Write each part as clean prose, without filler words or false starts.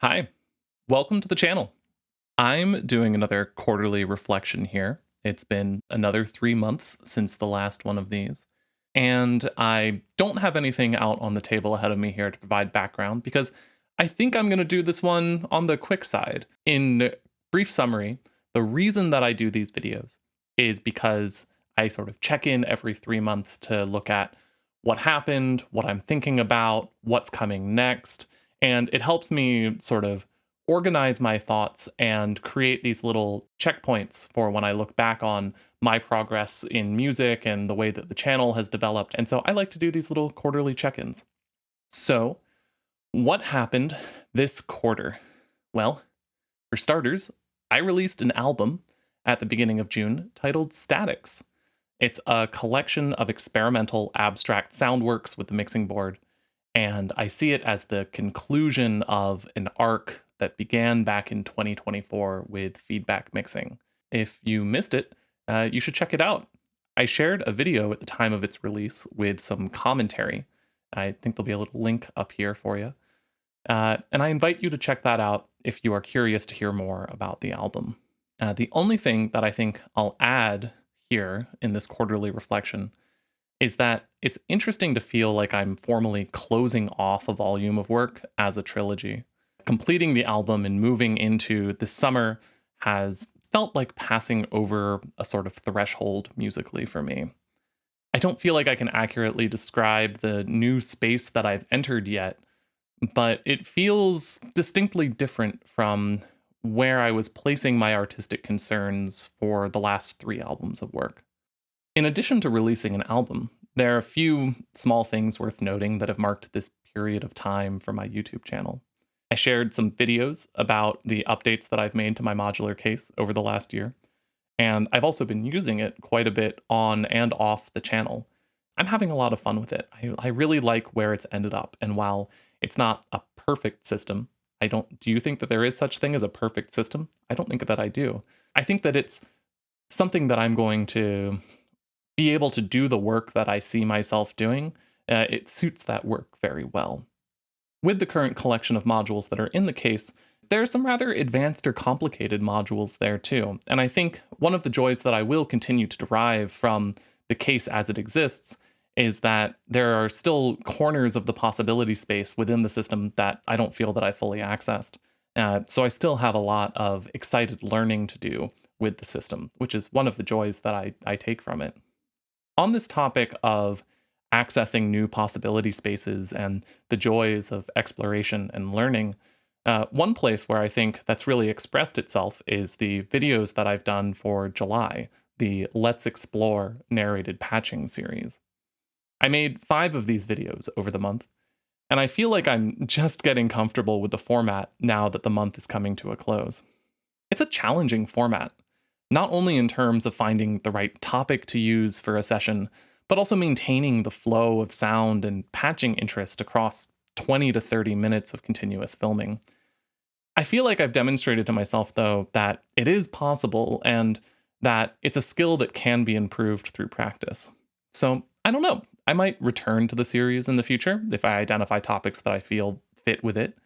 Hi, welcome to the channel. I'm doing another quarterly reflection here. It's been another 3 months since the last one of these, and I don't have anything out on the table ahead of me here to provide background because I think I'm going to do this one on the quick side. In brief summary, the reason that I do these videos is because I sort of check in every 3 months to look at what happened, what I'm thinking about, what's coming next, and it helps me sort of organize my thoughts and create these little checkpoints for when I look back on my progress in music and the way that the channel has developed. And so I like to do these little quarterly check ins. So, what happened this quarter? Well, for starters, I released an album at the beginning of June titled Statics. It's a collection of experimental abstract sound works with the mixing board, and I see it as the conclusion of an arc that began back in 2024 with feedback mixing. If you missed it, you should check it out. I shared a video at the time of its release with some commentary. I think there'll be a little link up here for you. And I invite you to check that out if you are curious to hear more about the album. The only thing that I think I'll add here in this quarterly reflection is that it's interesting to feel like I'm formally closing off a volume of work as a trilogy. Completing the album and moving into this summer has felt like passing over a sort of threshold musically for me. I don't feel like I can accurately describe the new space that I've entered yet, but it feels distinctly different from where I was placing my artistic concerns for the last 3 albums of work. In addition to releasing an album, there are a few small things worth noting that have marked this period of time for my YouTube channel. I shared some videos about the updates that I've made to my modular case over the last year, and I've also been using it quite a bit on and off the channel. I'm having a lot of fun with it. I really like where it's ended up, and while it's not a perfect system, do you think that there is such thing as a perfect system? I don't think that I do. I think that it's something that I'm going to be able to do the work that I see myself doing. It suits that work very well. With the current collection of modules that are in the case, there are some rather advanced or complicated modules there too. And I think one of the joys that I will continue to derive from the case as it exists is that there are still corners of the possibility space within the system that I don't feel that I fully accessed. So I still have a lot of excited learning to do with the system, which is one of the joys that I take from it. On this topic of accessing new possibility spaces and the joys of exploration and learning, one place where I think that's really expressed itself is the videos that I've done for July, the Let's Explore narrated patching series. I made 5 of these videos over the month, and I feel like I'm just getting comfortable with the format now that the month is coming to a close. It's a challenging format, not only in terms of finding the right topic to use for a session, but also maintaining the flow of sound and patching interest across 20 to 30 minutes of continuous filming. I feel like I've demonstrated to myself, though, that it is possible and that it's a skill that can be improved through practice. So, I don't know. I might return to the series in the future if I identify topics that I feel fit with it.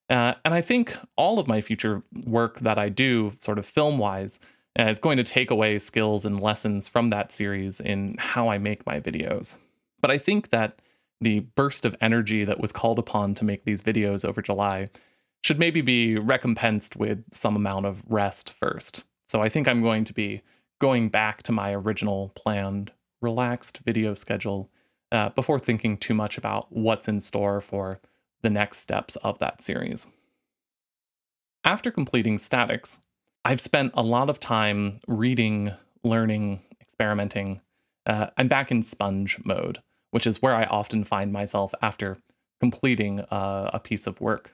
And I think all of my future work that I do, sort of film wise, is going to take away skills and lessons from that series in how I make my videos. But I think that the burst of energy that was called upon to make these videos over July should maybe be recompensed with some amount of rest first. So I think I'm going to be going back to my original planned, relaxed video schedule before thinking too much about what's in store for the next steps of that series. After completing Statics, I've spent a lot of time reading, learning, experimenting. I'm back in sponge mode, which is where I often find myself after completing a piece of work.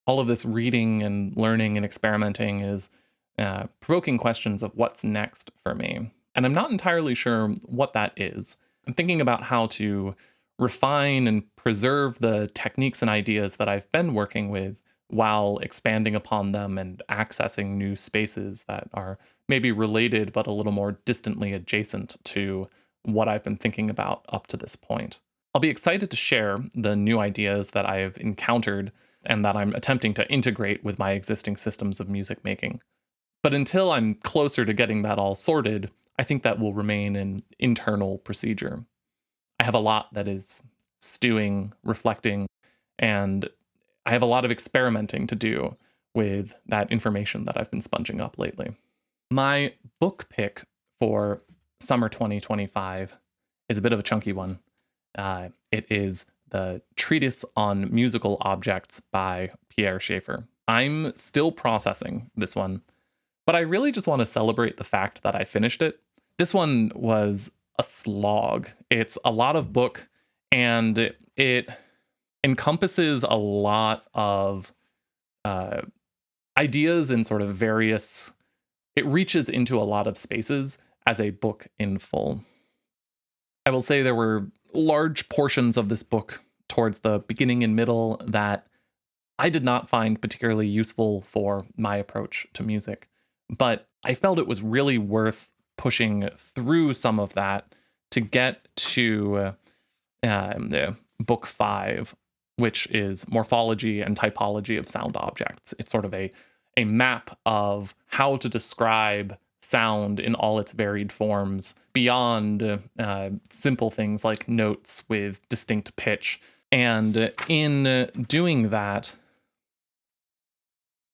All of this reading and learning and experimenting is provoking questions of what's next for me. And I'm not entirely sure what that is. I'm thinking about how to refine and preserve the techniques and ideas that I've been working with while expanding upon them and accessing new spaces that are maybe related but a little more distantly adjacent to what I've been thinking about up to this point. I'll be excited to share the new ideas that I have encountered and that I'm attempting to integrate with my existing systems of music making. But until I'm closer to getting that all sorted, I think that will remain an internal procedure. I have a lot that is stewing, reflecting, and I have a lot of experimenting to do with that information that I've been sponging up lately. My book pick for summer 2025 is a bit of a chunky one. It is the Treatise on Musical Objects by Pierre Schaeffer. I'm still processing this one, but I really just want to celebrate the fact that I finished it. This one was a slog. It's a lot of book, and it encompasses a lot of ideas in sort of various, it reaches into a lot of spaces as a book in full. I will say there were large portions of this book towards the beginning and middle that I did not find particularly useful for my approach to music, but I felt it was really worth pushing through some of that to get to book 5, which is morphology and typology of sound objects. It's sort of a map of how to describe sound in all its varied forms beyond simple things like notes with distinct pitch. And in doing that,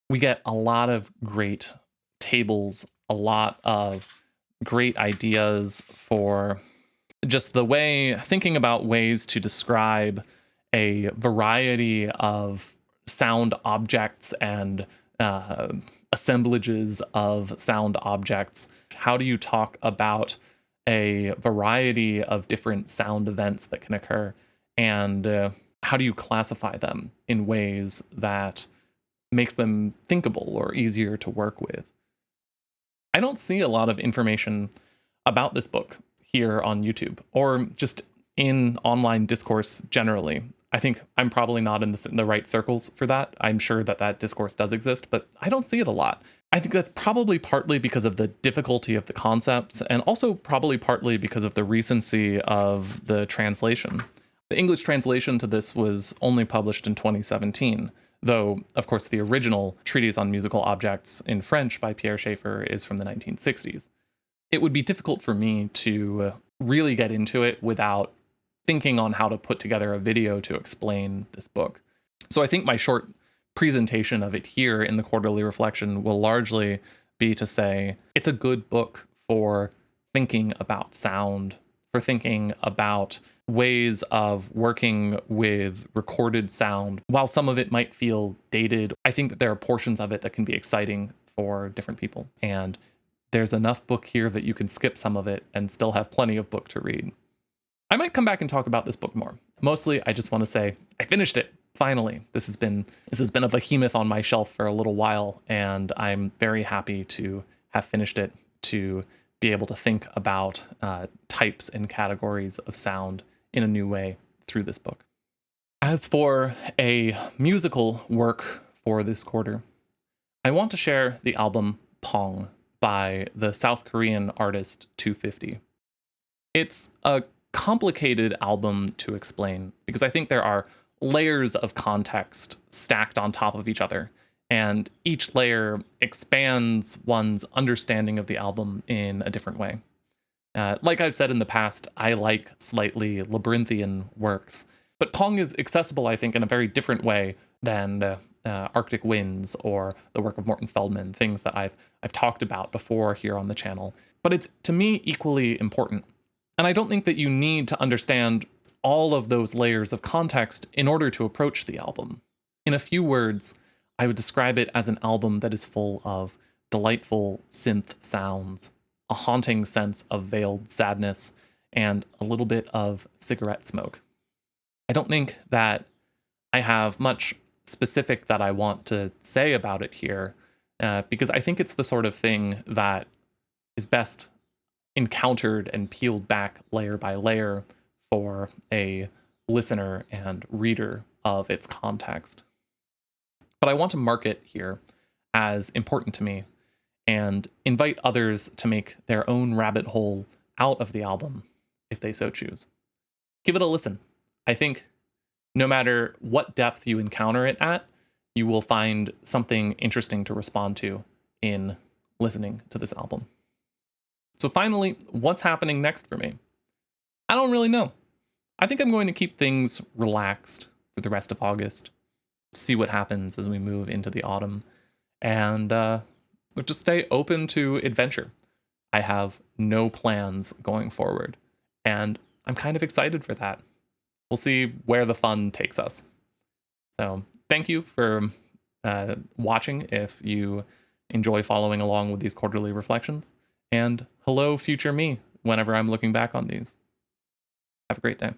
we get a lot of great tables, a lot of great ideas for just the way, thinking about ways to describe a variety of sound objects and assemblages of sound objects. How do you talk about a variety of different sound events that can occur? And how do you classify them in ways that makes them thinkable or easier to work with? I don't see a lot of information about this book here on YouTube or just in online discourse generally. I think I'm probably not in the right circles for that. I'm sure that that discourse does exist, but I don't see it a lot. I think that's probably partly because of the difficulty of the concepts and also probably partly because of the recency of the translation. The English translation to this was only published in 2017, though, of course, the original Treatise on Musical Objects in French by Pierre Schaeffer is from the 1960s. It would be difficult for me to really get into it without thinking on how to put together a video to explain this book. So I think my short presentation of it here in the quarterly reflection will largely be to say it's a good book for thinking about sound, for thinking about ways of working with recorded sound. While some of it might feel dated, I think that there are portions of it that can be exciting for different people. And there's enough book here that you can skip some of it and still have plenty of book to read. I might come back and talk about this book more. Mostly, I just want to say I finished it. Finally, this has been a behemoth on my shelf for a little while, and I'm very happy to have finished it, to be able to think about types and categories of sound in a new way through this book. As for a musical work for this quarter, I want to share the album Ppong by the South Korean artist 250. It's a complicated album to explain because I think there are layers of context stacked on top of each other, and each layer expands one's understanding of the album in a different way. Like I've said in the past, I like slightly labyrinthian works, but Ppong is accessible, I think, in a very different way than Arctic Winds or the work of Morton Feldman, things that I've talked about before here on the channel. But it's, to me, equally important. And I don't think that you need to understand all of those layers of context in order to approach the album. In a few words, I would describe it as an album that is full of delightful synth sounds, a haunting sense of veiled sadness, and a little bit of cigarette smoke. I don't think that I have much specific that I want to say about it here, because I think it's the sort of thing that is best encountered and peeled back layer by layer for a listener and reader of its context. But I want to mark it here as important to me and invite others to make their own rabbit hole out of the album if they so choose. Give it a listen. I think no matter what depth you encounter it at, you will find something interesting to respond to in listening to this album. So finally, what's happening next for me? I don't really know. I think I'm going to keep things relaxed for the rest of August, see what happens as we move into the autumn, and just stay open to adventure. I have no plans going forward, and I'm kind of excited for that. We'll see where the fun takes us. So thank you for watching if you enjoy following along with these quarterly reflections. And hello, future me, whenever I'm looking back on these. Have a great day.